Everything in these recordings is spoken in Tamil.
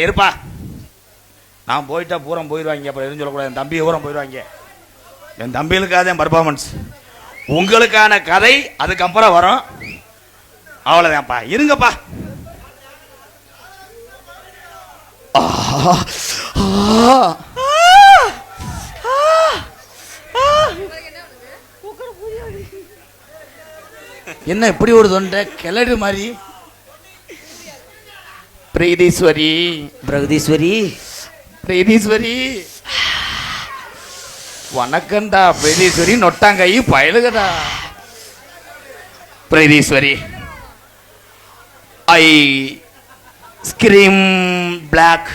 இருப்பா, நான் போயிட்டா பூரம் போயிடுவாங்க. அப்புறம் எதுவும் சொல்லக்கூடாது. என் தம்பி பூரம் போயிடுவாங்க. என் தம்பிகளுக்காக தான் பர்ஃபார்மன்ஸ். உங்களுக்கான கதை அதுக்கப்புறம் வரும். அவ்வளோதான்ப்பா, இருங்கப்பா. என்ன இப்படி ஒரு தொண்டை கிளடு மாதிரி? பிரகதீஸ்வரி, பிரகதீஸ்வரி, பிரகதீஸ்வரி வணக்கம்டா. பிரகதீஸ்வரி நொட்டாங்கை பயலுகடா. பிரகதீஸ்வரி, ஐ ஸ்கிரீம் பிளாக்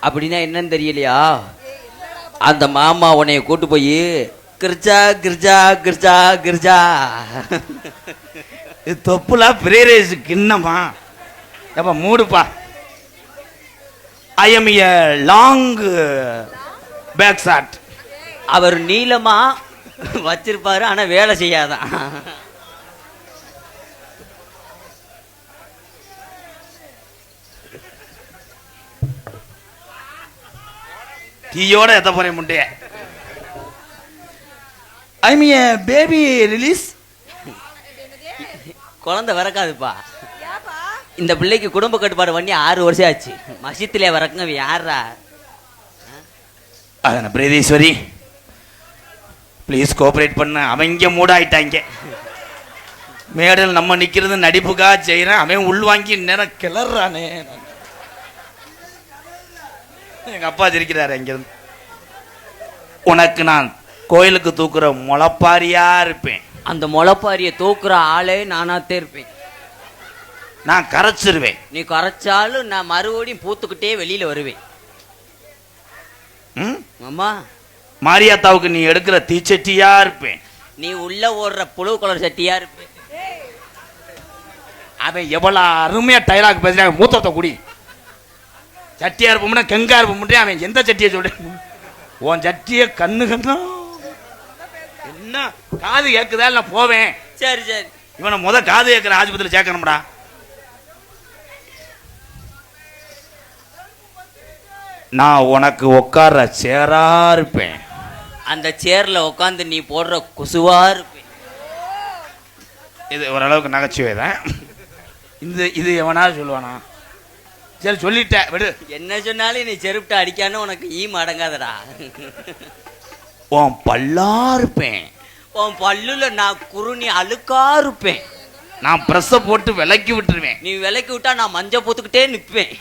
அப்படின்னா என்னன்னு தெரியலையா? அந்த மாமா உன்னைய கூட்டு போய் கிர்ஜா கிர்ஜா கிர்ஜா கிர்ஜா இது தொப்புலா பிரேரேஸ் கிண்ணமா? எப்ப மூடுப்பா. I am a long back shot. அவர் நீளமா வச்சிருப்பாரு, ஆனா வேலை செய்யாதான். தீயோட எத்த போறேன் முண்டைய. I me baby release. குழந்தை வரக்காதுப்பா. இந்த பிள்ளைக்கு குடும்ப கட்டுப்பாடு பண்ணி 6 வருஷம் ஆச்சு. மசித்திலே வரக்குங்க யாரா? அதன பிரகதீஸ்வரி ப்ளீஸ் கோஆபரேட் பண்ண. அவங்க மூடாயிட்டாங்க. மேடல் நம்ம நிக்கிறது நடிப்புக்காக செய்யறேன். அவன் உள்வாங்கி நேரம் கிளறானே. எங்க அப்பா இருக்கிறாரு அங்கிருந்து. உனக்கு நான் கோயிலுக்கு தூக்குற முளப்பாரியா இருப்பேன். அந்த முளப்பாரிய தூக்குற ஆளே நானாத்தே இருப்பேன். நான் கரைச்சிருவேன். நீ கரைச்சாலும் நான் மறுபடியும் பூத்துக்கிட்டே வெளியில வருவேன். அம்மா, மாரியாத்தாவுக்கு நீ எடுக்கிற தீச்சட்டியா இருப்பேன். நீ உள்ள ஓடுற புழு கலர் சட்டியா இருப்பேன். அவன் எவ்வளவு அருமையா டைலாக் பேசுறாங்க. மூத்தத்தை குடி. சட்டியா இருப்போம்னா கெங்கா இருப்போம். அவன் எந்த சட்டியை சொல்றேன்? உன் சட்டிய கண்ணு கண்ணா என்ன காது கேக்குதா? நான் போவேன். சரி சரி, இவனை காது கேட்கிற ஆஸ்பத்திரியில் சேர்க்கணும்டா. நான் உனக்கு உட்கார்ற சேரா இருப்பேன். அந்த சேர்ல உட்காந்து நீ போடுற குசுவா இருப்பேன். இது ஓரளவுக்கு நகைச்சுவை தான். இது எவனா சொல்லுவானா? சரி சொல்லிட்டேன் விடு. என்ன சொன்னாலும் நீ செருப்பிட்ட அடிக்கான்னு உனக்கு அடங்காதடா. உன் பல்லா இருப்பேன். உன் பல்லுல நான் குறுநி அழுக்கா இருப்பேன். நான் பிரஸ்ஸ போட்டு விலக்கி விட்டுருவேன். நீ விலக்கி விட்டா நான் மஞ்சள் பூத்துக்கிட்டே நிற்பேன்.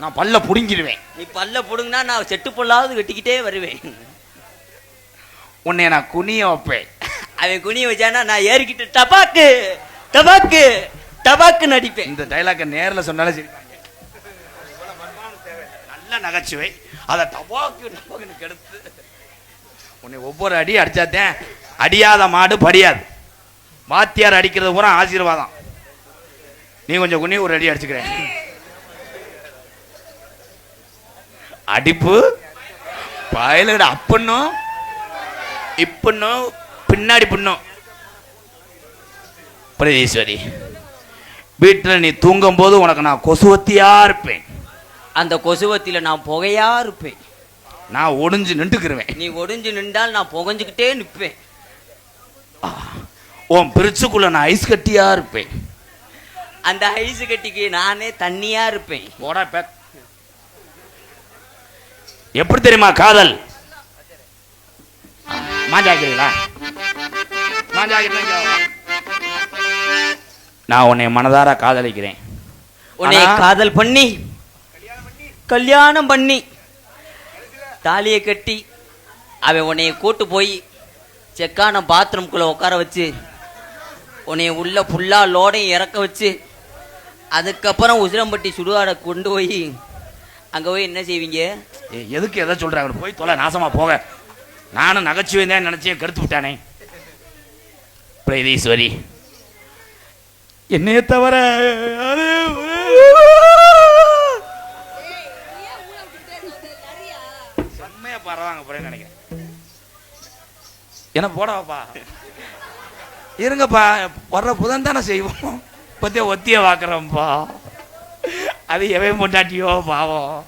நான் பல்ல புடுங்கிடுவேன். நீ பல்ல புடுங்கினா நான் செட்டு பொல்லாவது வெட்டிக்கிட்டே வருவேன். உன்னை நான் குனிய வைப்பேன். அவன் குனிய வச்சானா நான் ஏறிக்கிட்டு டபாக்கு டபாக்கு டபாக்கு நடிப்பேன். இந்த டைலாக நேரில் சொன்னாலும் சரி. நல்ல நகைச்சுவை. அதை டபாக்கு டபாக்குன்னு கெடுத்து உன்னை ஒவ்வொரு அடி அடிச்சாத்தேன். அடியாத மாடு படியாது. வாத்தியார் அடிக்கிறது பூரா ஆசீர்வாதம். நீ கொஞ்சம் குனி ஒரு அடி அடிச்சுக்கிறேன். அடிப்பு பயலோட அப்பன்னும் இப்பன்னும் பின்னாடி பண்ணும். பிரகதீஸ்வரி, வீட்டில் நீ தூங்கும் போது உனக்கு நான் கொசுவத்தியா இருப்பேன். அந்த கொசுவத்தில நான் புகையா இருப்பேன். நான் ஒடிஞ்சு நின்றுக்குருவேன். நீ ஒடிஞ்சு நின்றால் நான் புகைஞ்சுக்கிட்டே நிற்பேன். உன் பிரிச்சுக்குள்ள நான் ஐஸ் கட்டியா இருப்பேன். அந்த ஐஸ் கட்டிக்கு நானே தண்ணியா இருப்பேன். எப்படி தெரியுமா காதல்? மாஞ்சாக்கிறீங்களா? நான் உன்னை மனதார காதலிக்கிறேன். உன்னை காதல் பண்ணி கல்யாணம் பண்ணி தாலியை கட்டி அவன் உன்னைய கூட்டு போய் செக்கான பாத்ரூம்குள்ள உட்கார வச்சு உன்னைய உள்ள ஃபுல்லா லோடையும் இறக்க வச்சு அதுக்கப்புறம் உசிலம்பட்டி சுடுகாடை கொண்டு போய் அங்கே போய் என்ன செய்வீங்க? எதுக்கு எதை சொல்றாங்க? போய் தொலை, நாசமா போக. நானும் நகைச்சுவை தான் நினைச்சேன், கெடுத்து விட்டானே. பிரகதீஸ்வரி, என்னைய தவிர செம்மையா பரவாங்க போறேன்னு நினைக்கிறேன். என்ன போடவாப்பா? இருங்கப்பா, வர்ற புதன் தானே செய்வோம். இப்போதே ஒத்திய பார்க்குறோம்ப்பா. அது எவன் பொண்டாட்டியோ பாவம்.